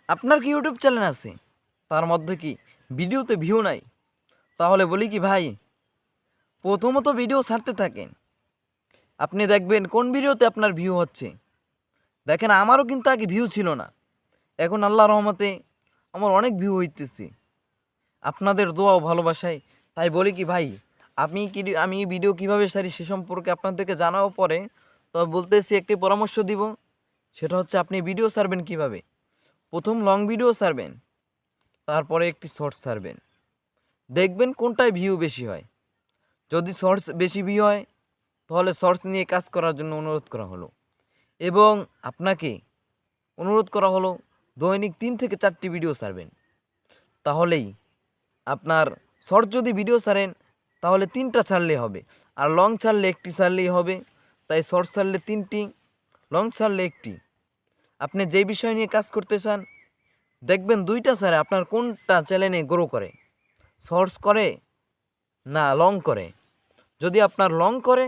আপনার কি YouTube channel আছে, তার মধ্যে কি ভিডিওতে ভিউ নাই? তাহলে বলি কি ভাই, প্রথমত ভিডিও ছাড়তে থাকেন। আপনি দেখবেন কোন ভিডিওতে আপনার ভিউ হচ্ছে। দেখেন আমারও কিন্তু আগে ভিউ ছিল না, এখন আল্লাহ রহমতে আমার অনেক ভিউ হইতেছে আপনাদের দোয়া ও ভালোবাসায়। তাই বলি কি ভাই, আমি ভিডিও কিভাবে সারি সে সম্পর্কে আপনাদেরকে জানাও পরে। তবে বলতেছি একটি পরামর্শ দিব, সেটা হচ্ছে আপনি ভিডিও ছাড়বেন কিভাবে। প্রথম লং ভিডিও ছাড়বেন, তারপরে একটি শর্টস ছাড়বেন। দেখবেন কোনটায় ভিউ বেশি হয়। যদি শর্টস বেশি ভিউ হয়, তাহলে শর্টস নিয়ে কাজ করার জন্য অনুরোধ করা হলো। এবং আপনাকে অনুরোধ করা হলো দৈনিক 3 থেকে 4টি ভিডিও ছাড়বেন। তাহলেই আপনার শর্ট যদি ভিডিও ছাড়েন তাহলে 3টা ছাড়লেই হবে, আর লং ছাড়লে একটি ছাড়লেই হবে। তাই শর্ট ছাড়লে 3টি, লং ছাড়লে একটি। আপনি যেই বিষয় নিয়ে কাজ করতে চান, দেখবেন 2টা ছাড়ে আপনার কোনটা চ্যানেলে গ্রো করে, শর্টস করে না লং করে। যদি আপনার লং করে,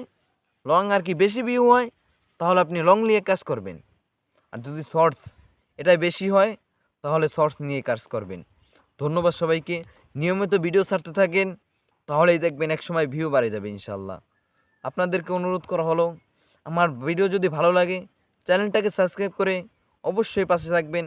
লং আর কি বেশি ভিউ হয়, তাহলে আপনি লং নিয়ে কাজ করবেন। আর যদি শর্টস এটাই বেশি হয়, তাহলে শর্টস নিয়ে কাজ করবেন। ধন্যবাদ সবাইকে। নিয়মিত ভিডিও ছাড়তে থাকেন, তাহলেই দেখবেন একসময় ভিউ বাড়ে যাবে ইনশাল্লাহ। আপনাদেরকে অনুরোধ করা হলো, আমার ভিডিও যদি ভালো লাগে চ্যানেলটাকে সাবস্ক্রাইব করে অবশ্যই পাশে থাকবেন।